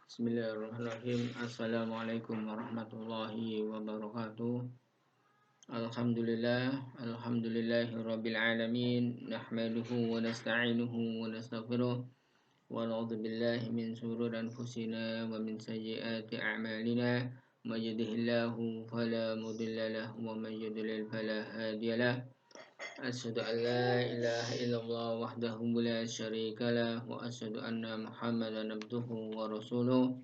Bismillahirrahmanirrahim. Assalamualaikum warahmatullahi wabarakatuh. Alhamdulillahirabbil alamin. Nahmaduhu wa nasta'inuhu wa nastaghfiruh wa na'udzu billahi min shururi anfusina wa min sayyiati a'malina. May yahdihillahu fala mudilla lahu wa may yudlil fala hadiya lahu. Asyhadu an la ilaha illallah wahdahu la syarika lah wa asyhadu anna Muhammadan abduhu wa rasuluh.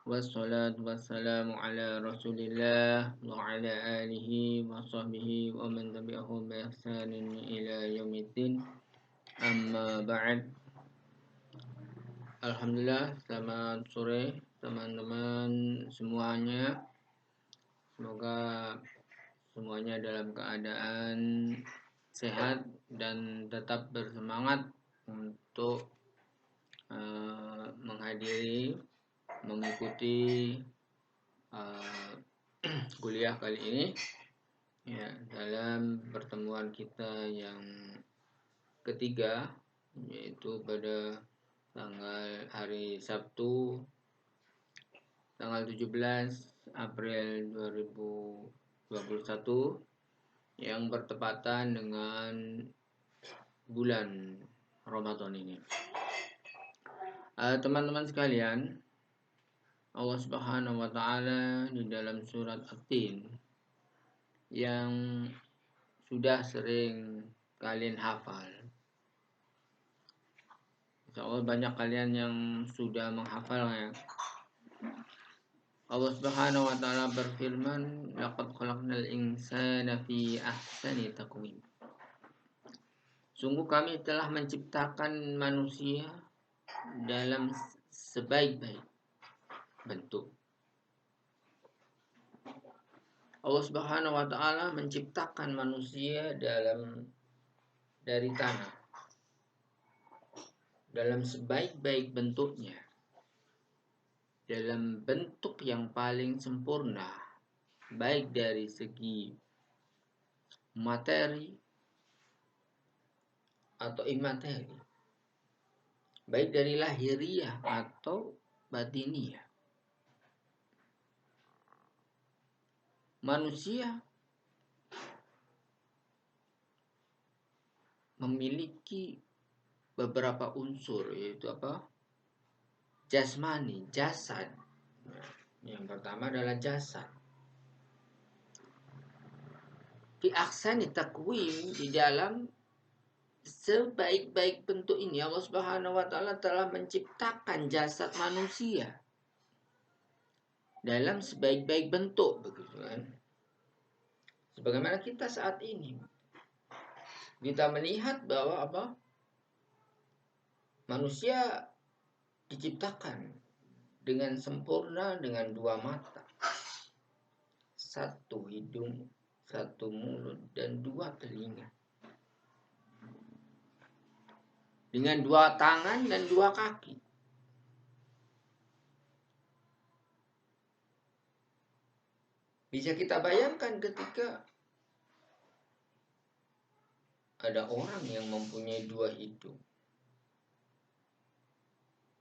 Wassalatu wassalamu ala Rasulillah wa ala alihi wa sahbihi wa man tabi'ahum bi ihsanin ila yaumiddin. Amma ba'd. Alhamdulillah, selamat sore teman-teman semuanya. Semoga semuanya dalam keadaan sehat dan tetap bersemangat untuk mengikuti kuliah kali ini ya, dalam pertemuan kita yang ketiga, yaitu pada hari Sabtu tanggal 17 April 2021 yang bertepatan dengan bulan Ramadan ini. Teman-teman sekalian, Allah Subhanahu wa taala di dalam surat At-Tin yang sudah sering kalian hafal. Insyaallah banyak kalian yang sudah menghafalnya. Allah Subhanahu wa taala berfirman, "Laqad khalaqnal insana fi ahsani taqwim." Sungguh kami telah menciptakan manusia dalam sebaik-baik bentuk. Allah Subhanahu wa taala menciptakan manusia dari tanah dalam sebaik-baik bentuknya, dalam bentuk yang paling sempurna, baik dari segi materi atau imateri, baik dari lahiriah atau batiniah. Manusia memiliki beberapa unsur, yaitu jasmani, jasad. Yang pertama adalah jasad. Fi ahsani taqwim, di dalam sebaik-baik bentuk ini Allah Subhanahu wa taala telah menciptakan jasad manusia dalam sebaik-baik bentuk, begitu kan? Sebagaimana kita saat ini kita melihat bahwa manusia diciptakan dengan sempurna dengan dua mata, satu hidung, satu mulut, dan dua telinga, dengan dua tangan dan dua kaki. Bisa kita bayangkan ketika ada orang yang mempunyai dua hidung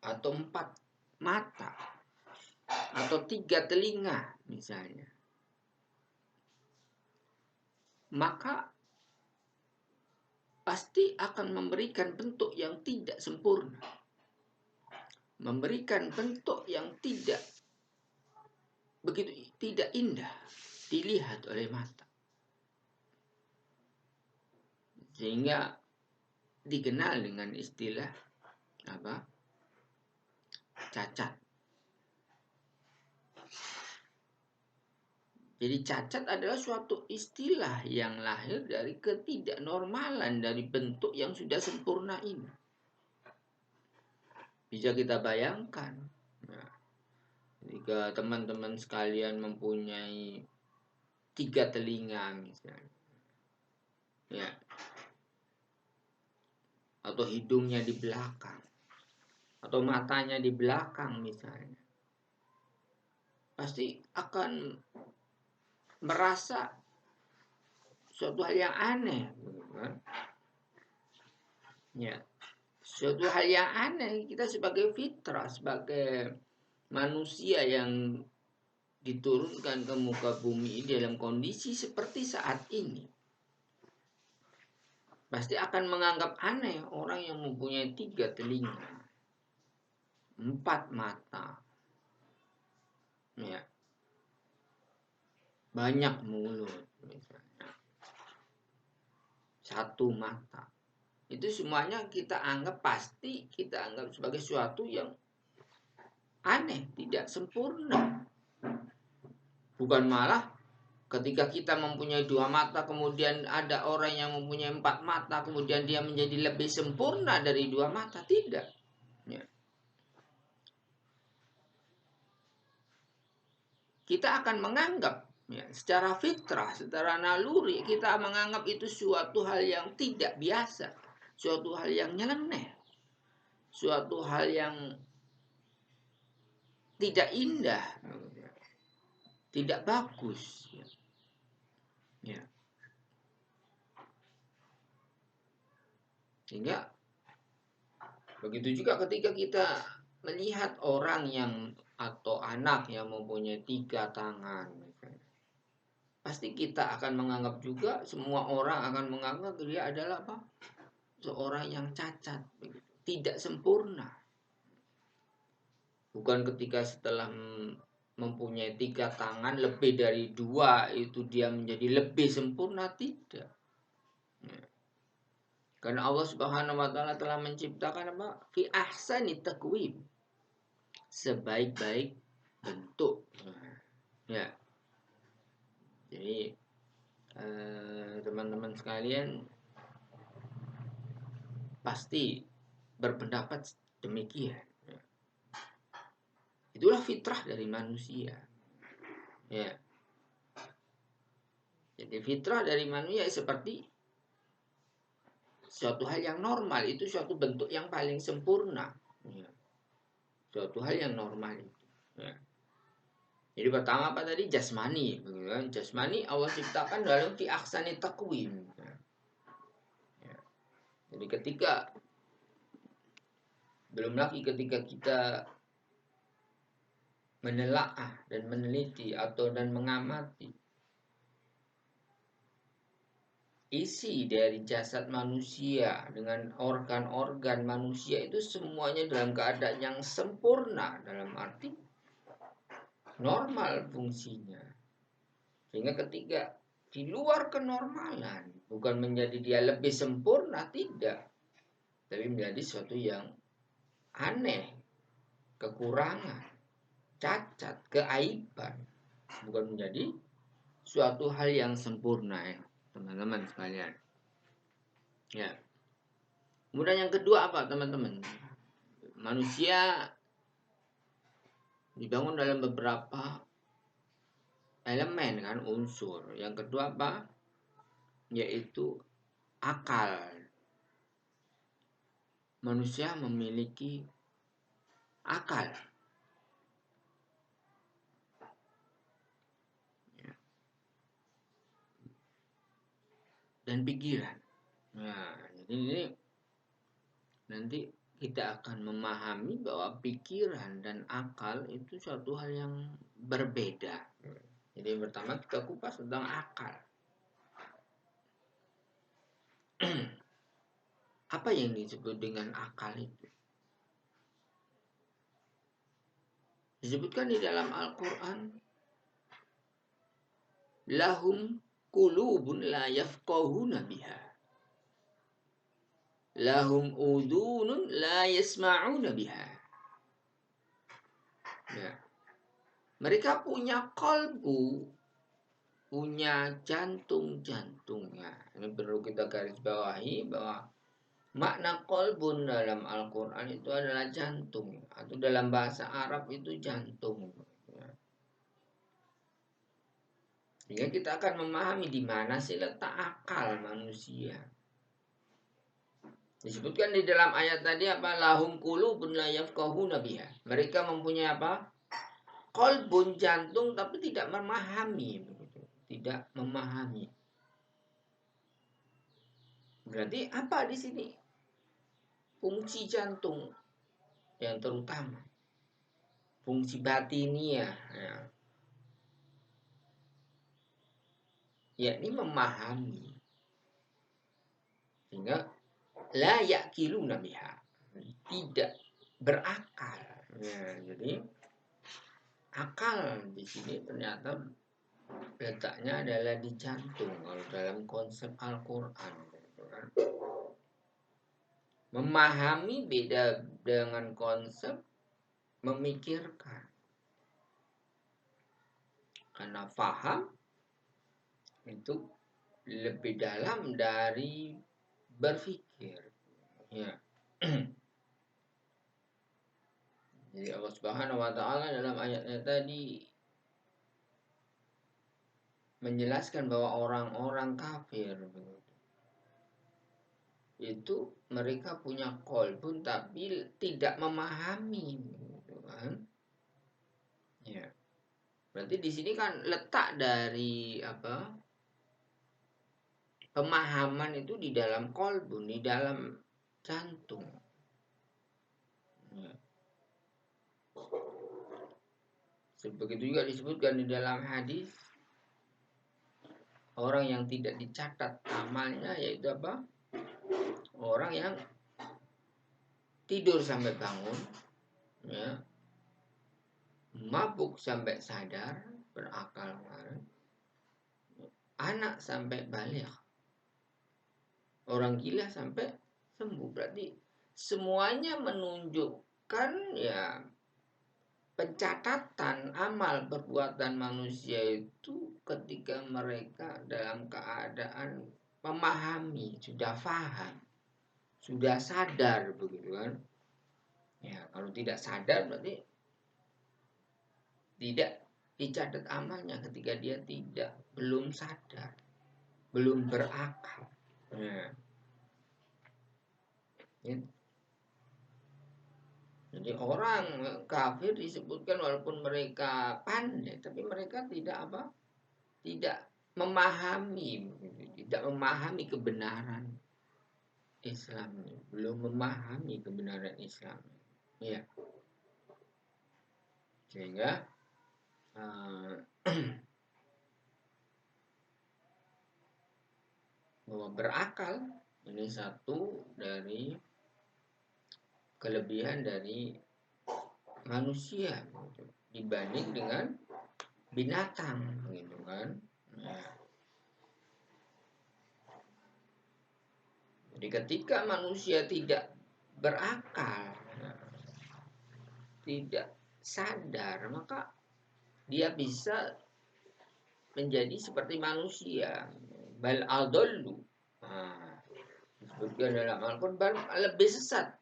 atau 4 mata atau 3 telinga misalnya, maka pasti akan memberikan bentuk yang tidak sempurna, memberikan bentuk yang tidak indah dilihat oleh mata, sehingga dikenal dengan istilah cacat. Jadi cacat adalah suatu istilah yang lahir dari ketidaknormalan dari bentuk yang sudah sempurna ini. Bisa kita bayangkan, jika teman-teman sekalian mempunyai 3 telinga misalnya, ya, atau hidungnya di belakang, atau matanya di belakang misalnya, pasti akan merasa suatu hal yang aneh, kan? Ya, suatu hal yang aneh. Kita sebagai fitrah, sebagai manusia yang diturunkan ke muka bumi dalam kondisi seperti saat ini, pasti akan menganggap aneh orang yang mempunyai 3 telinga, 4 mata, ya, banyak mulut, misalnya, 1 mata. Itu semuanya kita anggap sebagai sesuatu yang aneh, tidak sempurna. Bukan malah ketika kita mempunyai 2 mata, kemudian ada orang yang mempunyai 4 mata, kemudian dia menjadi lebih sempurna dari 2 mata. Tidak. Ya. Kita akan menganggap, ya, secara fitrah, secara naluri, kita menganggap itu suatu hal yang tidak biasa, suatu hal yang nyeleneh, suatu hal yang tidak indah, tidak bagus. Ya. Sehingga begitu juga ketika kita melihat orang yang atau anak yang mempunyai 3 tangan, pasti kita akan menganggap juga, semua orang akan menganggap dia adalah apa? Seorang yang cacat, tidak sempurna. Bukan ketika setelah mempunyai 3 tangan lebih dari 2 itu dia menjadi lebih sempurna, tidak. Karena Allah Subhanahu wa taala telah menciptakan apa? Fi ahsani taqwim. Sebaik-baik bentuk. Ya. Jadi teman-teman sekalian pasti berpendapat demikian. Itulah fitrah dari manusia. Ya. Jadi fitrah dari manusia seperti suatu hal yang normal, itu suatu bentuk yang paling sempurna. Ya. Suatu hal yang normal itu. Ya. Jadi pertama apa tadi? Jasmani. Jasmani Allah ciptakan dalam fi ahsani taqwim. Ya. Jadi belum lagi ketika kita menelaah dan meneliti dan mengamati isi dari jasad manusia dengan organ-organ manusia, itu semuanya dalam keadaan yang sempurna, dalam arti normal fungsinya. Sehingga ketika di luar kenormalan, bukan menjadi dia lebih sempurna, tidak, tapi menjadi sesuatu yang aneh, kekurangan, cacat, keaiban, bukan menjadi suatu hal yang sempurna, ya teman-teman sekalian. Ya. Kemudian yang kedua apa, teman-teman? Manusia dibangun dalam beberapa elemen, kan, unsur. Yang kedua apa? Yaitu akal. Manusia memiliki akal. Ya. Dan pikiran. Nah, jadi ini nanti kita akan memahami bahwa pikiran dan akal itu suatu hal yang berbeda. Jadi yang pertama kita kupas tentang akal. Apa yang disebut dengan akal itu? Disebutkan di dalam Al-Quran, lahum qulubun la yafqahuna biha, lahum udhunun la yasma'una biha. Ya. Mereka punya qalbu, punya jantung-jantungnya. Ini perlu kita garis bawahi bahwa makna qalbun dalam Al-Quran itu adalah jantung, atau dalam bahasa Arab itu jantung. Sehingga kita akan memahami di mana sih letak akal manusia. Disebutkan di dalam ayat tadi apa? Lahum qulubun la yafqahuna biha. Mereka mempunyai apa? Qalbun, jantung, tapi tidak memahami. Tidak memahami. Berarti apa di sini? Fungsi jantung yang terutama. fungsi batiniah, ya, yakni memahami, sehingga la yaqiluna biha, tidak berakal. Ya, jadi akal di sini ternyata letaknya adalah di jantung kalau dalam konsep Al-Quran, gitu kan. Memahami beda dengan konsep memikirkan, karena faham itu lebih dalam dari berpikir, ya. Jadi Allah Subhanahu wa taala dalam ayatnya tadi menjelaskan bahwa orang-orang kafir itu mereka punya qalbun tapi tidak memahami, gitu kan. Ya. Berarti di sini kan letak dari apa? Pemahaman itu di dalam qalbun, di dalam jantung. Ya. Begitu juga disebutkan di dalam hadis, orang yang tidak dicatat amalnya yaitu apa? Orang yang tidur sampai bangun, ya, mabuk sampai sadar, berakal, anak sampai balik, orang gila sampai sembuh. Berarti semuanya menunjukkan, ya, pencatatan amal perbuatan manusia itu ketika mereka dalam keadaan memahami, sudah paham, sudah sadar, begitu kan. Ya, kalau tidak sadar berarti tidak dicatat amalnya ketika dia belum sadar, belum berakal. Ya. Jadi orang kafir disebutkan walaupun mereka pandai, tapi mereka tidak apa? Tidak memahami, tidak memahami kebenaran Islam, belum memahami kebenaran Islam. Ya. Sehingga bahwa berakal ini satu dari kelebihan dari manusia, gitu, dibanding dengan binatang, gitu kan. Nah, jadi ketika manusia tidak berakal, tidak sadar, maka dia bisa menjadi seperti manusia. Bal adallu, disebutkan dalam Al-Quran, lebih sesat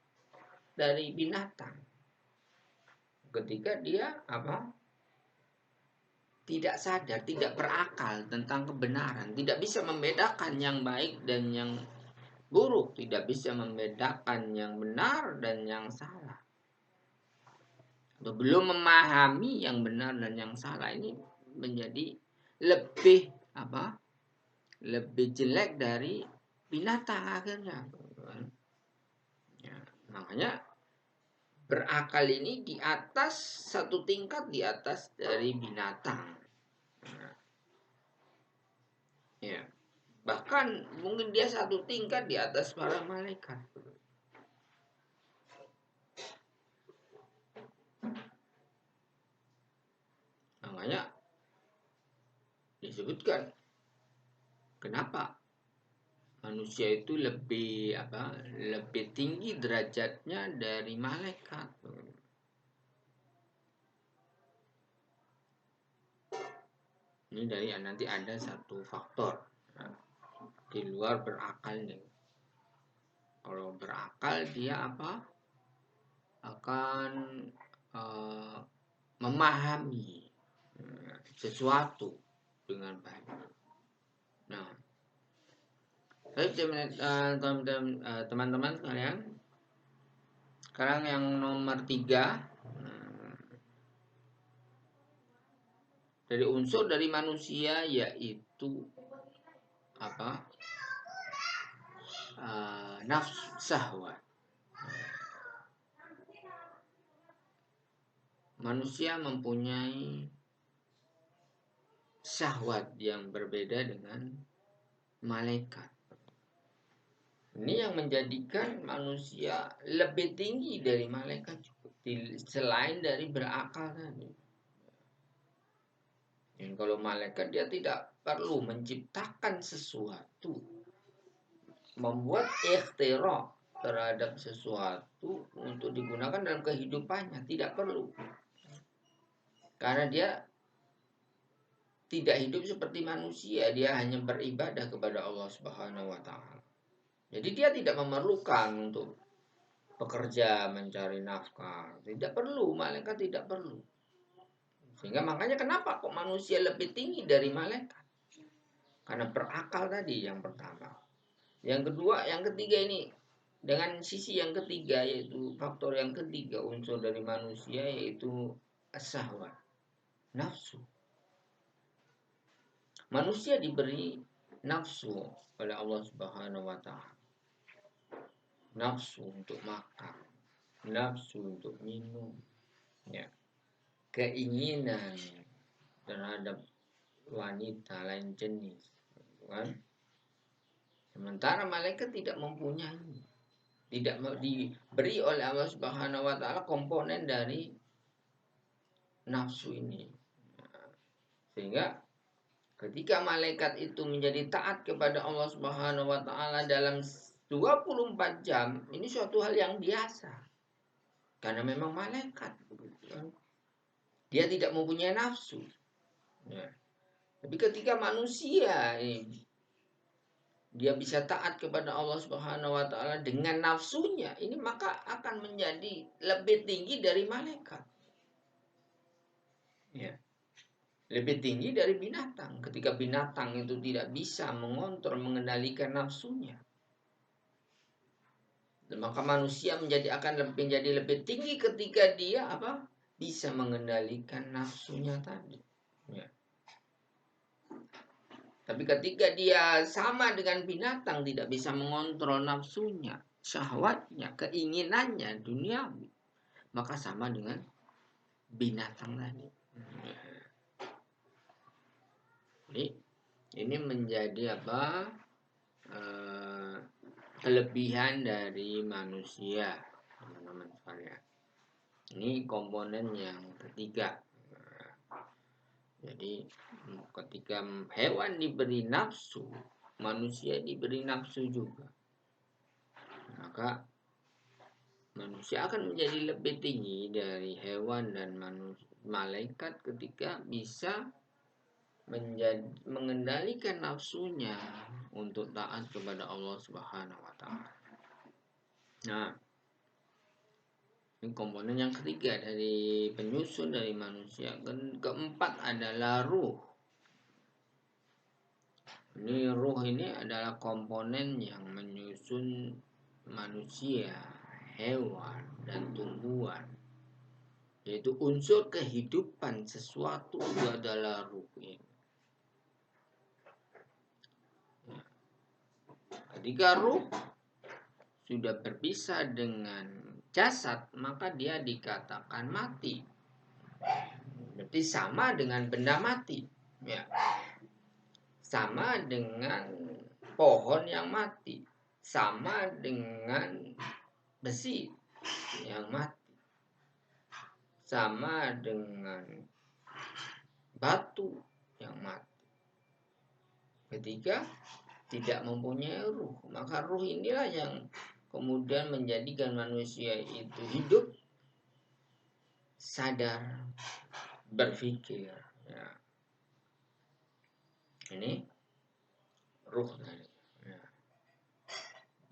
dari binatang ketika dia apa? Tidak sadar, tidak berakal tentang kebenaran, tidak bisa membedakan yang baik dan yang buruk, tidak bisa membedakan yang benar dan yang salah, atau belum memahami yang benar dan yang salah, ini menjadi lebih apa? Lebih jelek dari binatang akhirnya. Ya, makanya berakal ini di atas, satu tingkat di atas dari binatang. Ya, bahkan mungkin dia satu tingkat di atas para malaikat. Makanya disebutkan kenapa manusia itu lebih apa? Lebih tinggi derajatnya dari malaikat. Ini dari nanti ada satu faktor, nah, di luar berakal nih. Kalau berakal dia apa? Akan memahami sesuatu dengan baik. Nah, teman-teman sekalian, sekarang yang nomor 3, dari unsur dari manusia yaitu apa? Nafsu syahwat. manusia mempunyai syahwat yang berbeda dengan malaikat. Ini yang menjadikan manusia lebih tinggi dari malaikat juga, selain dari berakal tadi. Dan kalau malaikat dia tidak perlu menciptakan sesuatu, membuat ikhtira terhadap sesuatu untuk digunakan dalam kehidupannya, tidak perlu. Karena dia tidak hidup seperti manusia, dia hanya beribadah kepada Allah Subhanahu wa taala. Jadi dia tidak memerlukan untuk bekerja mencari nafkah, tidak perlu, malaikat tidak perlu. Sehingga makanya kenapa kok manusia lebih tinggi dari malaikat? Karena berakal tadi yang pertama. Yang kedua, yang ketiga ini dengan sisi yang ketiga, yaitu faktor yang ketiga unsur dari manusia, yaitu as-syahwat, nafsu. Manusia diberi nafsu oleh Allah Subhanahu wa taala. Nafsu untuk makan, nafsu untuk minum, ya. Keinginan terhadap wanita lain jenis, kan? Sementara malaikat tidak mempunyai, tidak diberi oleh Allah Subhanahu wa taala komponen dari nafsu ini. Sehingga ketika malaikat itu menjadi taat kepada Allah Subhanahu wa taala dalam 24 jam, ini suatu hal yang biasa. Karena memang malaikat, dia tidak mempunyai nafsu. Ya. Tapi ketika manusia dia bisa taat kepada Allah Subhanahu wa taala dengan nafsunya, ini maka akan menjadi lebih tinggi dari malaikat. Ya. Lebih tinggi dari binatang. Ketika binatang itu tidak bisa mengontrol, mengendalikan nafsunya, maka manusia akan menjadi lebih tinggi ketika dia bisa mengendalikan nafsunya tadi. Ya. Tapi ketika dia sama dengan binatang, tidak bisa mengontrol nafsunya, syahwatnya, keinginannya, duniawi, maka sama dengan binatang tadi. Jadi ini menjadi kelebihan dari manusia, teman-teman sekalian. Ini komponen yang ketiga. Jadi ketika hewan diberi nafsu, manusia diberi nafsu juga, maka manusia akan menjadi lebih tinggi dari hewan dan malaikat ketika bisa mengendalikan nafsunya untuk taat kepada Allah Subhanahu wa taala. Nah, ini komponen yang ketiga dari penyusun dari manusia. Keempat adalah ruh. Ini ruh ini adalah komponen yang menyusun manusia, hewan, dan tumbuhan. Yaitu unsur kehidupan sesuatu adalah ruh ini. Ketika ruh sudah berpisah dengan jasad, maka dia dikatakan mati. Berarti sama dengan benda mati, ya. Sama dengan pohon yang mati, sama dengan besi yang mati, sama dengan batu yang mati. Ketika tidak mempunyai ruh, maka ruh inilah yang kemudian menjadikan manusia itu hidup, sadar, berpikir. Ya. Ini ruh tadi. Ya.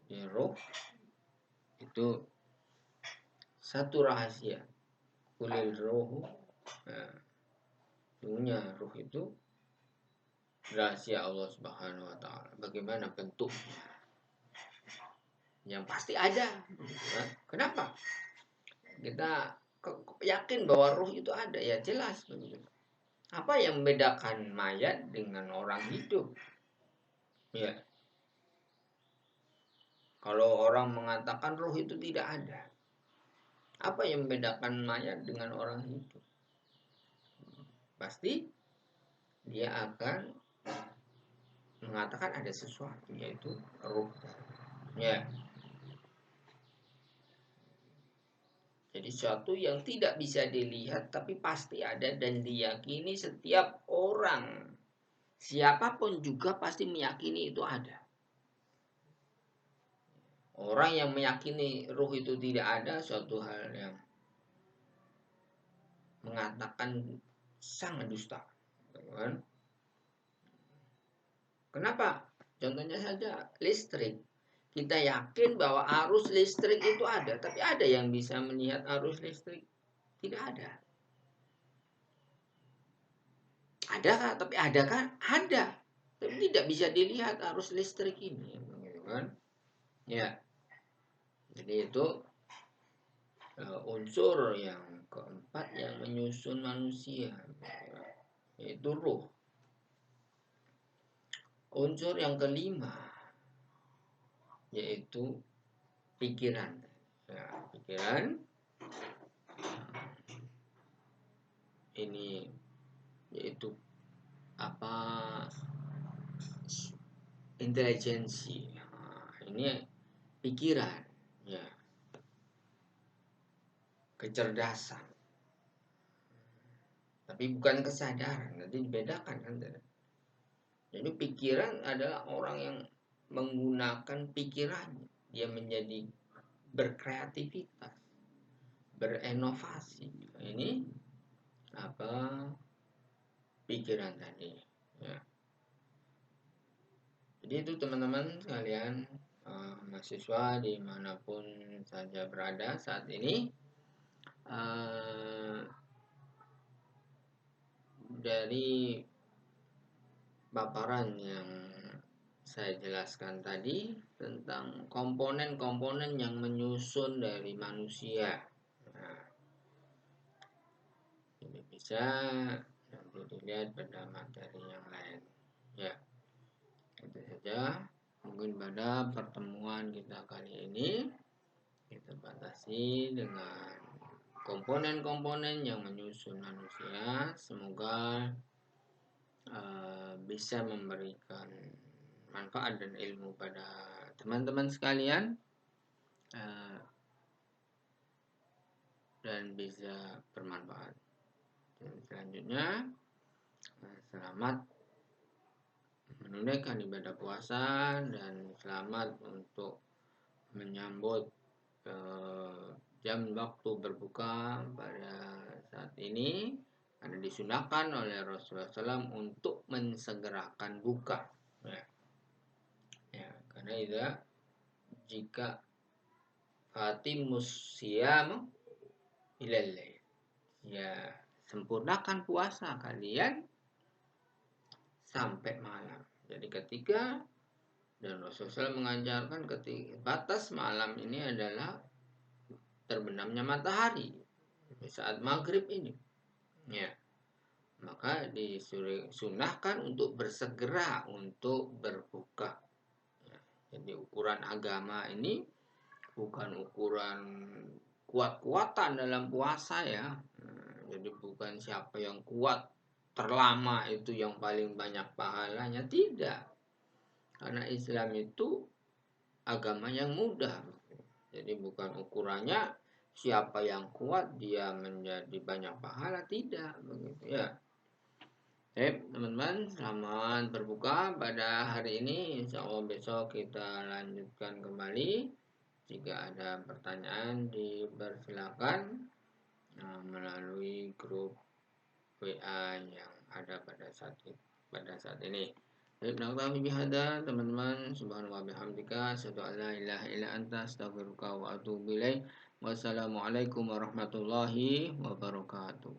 Ini ruh itu satu rahasia. Kulil ruh. Ya. Sungguhnya ruh itu rahasia Allah Subhanahu wa taala. Bagaimana bentuknya? Yang pasti ada. Kenapa? Kita yakin bahwa ruh itu ada, ya jelas begitu. Apa yang membedakan mayat dengan orang hidup? Ya. Kalau orang mengatakan ruh itu tidak ada, Apa yang membedakan mayat dengan orang hidup? Pasti dia akan mengatakan ada sesuatu, yaitu ruh. Ya, jadi sesuatu yang tidak bisa dilihat tapi pasti ada dan diyakini setiap orang. Siapapun juga pasti meyakini itu ada. Orang yang meyakini ruh itu tidak ada, suatu hal yang mengatakan sangat dusta. Kan? Kenapa? Contohnya saja listrik. Kita yakin bahwa arus listrik itu ada, tapi ada yang bisa melihat arus listrik? Tidak ada. Adakah? Tapi adakah? Ada. Tapi tidak bisa dilihat arus listrik ini, gitu kan? Ya. Jadi itu unsur yang keempat yang menyusun manusia, yaitu ruh. Unsur yang kelima yaitu pikiran. Ya, pikiran ini yaitu apa, intelijensi. Nah, ini pikiran, ya, kecerdasan, tapi bukan kesadaran. Nanti dibedakan kan. Jadi pikiran adalah orang yang menggunakan pikirannya, dia menjadi berkreativitas, berinovasi. Ini apa, pikiran tadi, ya. Jadi itu teman-teman sekalian, mahasiswa dimanapun saja berada saat ini, dari paparan yang saya jelaskan tadi tentang komponen-komponen yang menyusun dari manusia. Nah, ini bisa nanti dilihat pada materi yang lain. Ya, itu saja. Mungkin pada pertemuan kita kali ini kita batasi dengan komponen-komponen yang menyusun manusia. Semoga bisa memberikan manfaat dan ilmu pada teman-teman sekalian, dan bisa bermanfaat. Dan selanjutnya, selamat menunaikan ibadah puasa dan selamat untuk menyambut jam waktu berbuka pada saat ini, karena disunahkan oleh Rasulullah SAW untuk mensegerakan buka. Ya, karena itu jika fatimus siyam ilallail, ya, sempurnakan puasa kalian sampai malam. Jadi ketika, dan Rasulullah mengajarkan ketika batas malam ini adalah terbenamnya matahari saat maghrib ini, ya, maka disunahkan untuk bersegera untuk berbuka. Ya, jadi ukuran agama ini bukan ukuran kuat-kuatan dalam puasa, ya. Jadi bukan siapa yang kuat terlama itu yang paling banyak pahalanya, tidak. Karena Islam itu agama yang mudah. Jadi bukan ukurannya siapa yang kuat dia menjadi banyak pahala, tidak begitu, ya. Teman-teman, selamat berbuka pada hari ini. Insya Allah besok kita lanjutkan kembali. Jika ada pertanyaan dipersilakan melalui grup WA yang ada pada saat ini. Naktafi bihada teman-teman, subhanallah bihamdika, asyhadu an la ilaha illa anta, astaghfiruka wa atubu ilaik. Wassalamualaikum warahmatullahi wabarakatuh.